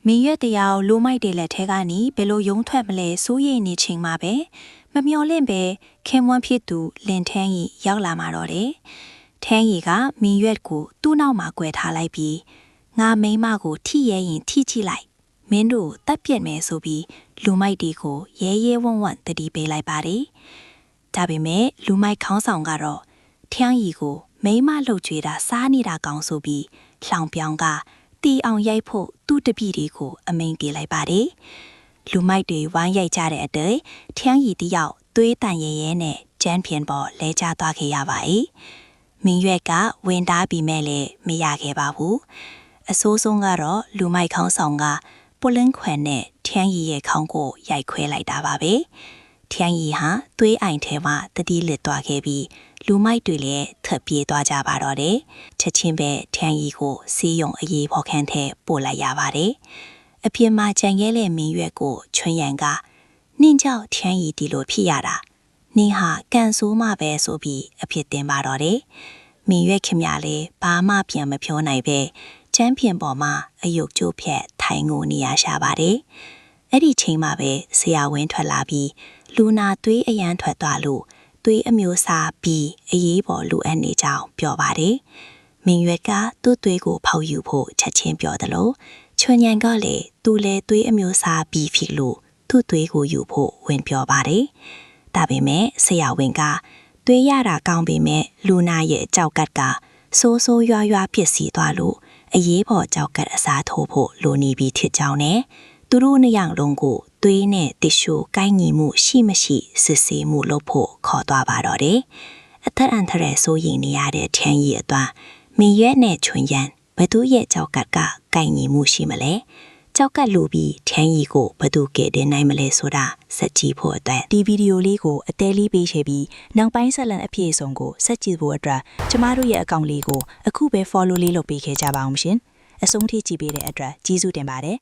မင်းရွက်တယောက်လိုမိုက်တဲ့လက်ထဲကနေဘယ်လိုယုံထွက်မလဲစိုးရိမ်နေချိန်မှာပဲမမျော်လင့်ပဲခင်မွန်းဖြစ်သူလင်ထန်းကြီးရောက်လာမှာတော့တယ်။ထန်းကြီးကမင်းရွက်ကိုသူ့နောက်မှာ꿰ထားလိုက်ပြီးငါမိန်းမကိုထိရဲရင်ထိကြည့်လိုက်မင်းတို့တပ်ပြက်မယ်ဆိုပြီးလူမိုက်တီကိုရဲရဲဝံ့ဝံ့တတိပေးလိုက်ပါတယ်။ဒါပေမဲ့လူမိုက်ခေါင်းဆောင်ကတော့ထန်းကြီးကိုမိန်းမလှုပ်ကြွေတာစားနေတာကောင်းဆိုပြီးလှောင်ပြောင်ကတီအောင်ရိုက်ဖို့သူ့တပည့်တွေကိုအမိန်ပေးလိုက်ပါတယ်။လူမိုက်တွေဝိုင်းရိုက်ကြတဲ့အတွေ့ထန်းရီတယောက်သွေးတန်ရဲရဲနဲ့ကျန်းဖြင်ပေါ်လဲကျသွားခဲ့ရပါ၏။မင်းရွက်ကဝင်တားပြီးမဲ့လည်းမရခဲ့ပါဘူး။အဆိုးဆုံးကတော့လူမိုက်ခေါင်းဆောင်ကပုလင်းခွန်နဲ့ထန်းရီရဲ့ခေါင်းကိုရိုက်ခွဲလိုက်တာပါပဲ။ထန်းရီဟာသွေးအိုင်ထဲမှာတတိလစ်သွားခဲ့ပြီးလူမိုက်တွေလည်းထပ်ပြေးသွားကြပါတော့တယ်။ချက်ချင်းပဲထန်းရီကိုစီးရုံအရေးဖော်ခန်းထဲပို့လိုက်ရပါတယ်။အပြင်မှာကြံခဲ့တဲ့မင်းရွက်ကိုချွန်းရန်ကနင်းကြောက်ထန်းရီဒီလိုဖြစ်ရတာ။နင်းဟာကန်ဆိုးမှပဲဆိုပြီးအဖြစ်တင်ပါတော့တယ်။မင်းရွက်ခင်များလည်းဘာမှပြန်မပြောနိုင်ပဲကျန်းဖြင်ပေါ်မှာအယုတ်ကျိုးဖြက်ထိုင်ငိုနေရရှာပါတယ်။အဲ့ဒီချိန်မှာပဲဆရာဝင်းထွက်လာပြီးလူနာသွေးအရန်ထွက်သွားလို့သွေးအမျိုးအစားပြီးအရေးပေါ်လိုအပ်နေကြောင်းပြောပါတယ်။မင်းရွက်ကသူ့သွေးကိုဖောက်ယူဖို့ချက်ချင်းပြောတယ်လို့ချွန်ညံကလည်းသူ့လဲသွေးအမျိုးအစားပြီးဖြစ်လို့သူ့သွေးကိုယူဖို့ဝင်ပြောပါတယ်။ဒါပေမဲ့ဆရာဝန်ကသွေးရတာကောင်းပေမဲ့လူနာရဲ့ကြောက်ကတ်ကဆိုးဆိုးရွားရွားဖြစ်စီသွားလို့အရေးပေါ်ကြောက်ကတ်အစားထိုးဖို့လိုနေပြီဖြစ်ကြောင်းနဲ့သူတို့နှစ်ယောက်လုံးကိုသွေးနဲ့တစ်ရှိုးကိုင်းညီမှုရှိမရှိစစ်ဆေးမှုလုပ်ဖို့ခေါ်သွားပါတော့တယ်။အသက်အန္တရာယ်ဆိုရင်နေရတဲ့ထန်းကြီးအသွမ်းမင်းရွက်နဲ့ချွန်ရန်ဘသူရဲ့ကြောက်ကတ်ကကိုင်းညီမှုရှိမလဲ။ကြောက်ကတ်လိုပြီးထန်းကြီးကိုဘသူကဲတင်နိုင်မလဲဆိုတာစက်ကြည့်ဖို့အတွက်ဒီဗီဒီယိုလေးကိုအသေးလေးပေးချေပြီးနောက်ပိုင်းဆက်လန်အဖြစ်အဆုံးကိုစက်ကြည့်ဖို့အတွက်ကျမတို့ရဲ့အကောင့်လေးကိုအခုပဲ follow လေးလုပ်ပေးခဲ့ကြပါအောင်ရှင်။အဆုံးထိကြည့်ပေးတဲ့အတွက်ကျေးဇူးတင်ပါတယ်။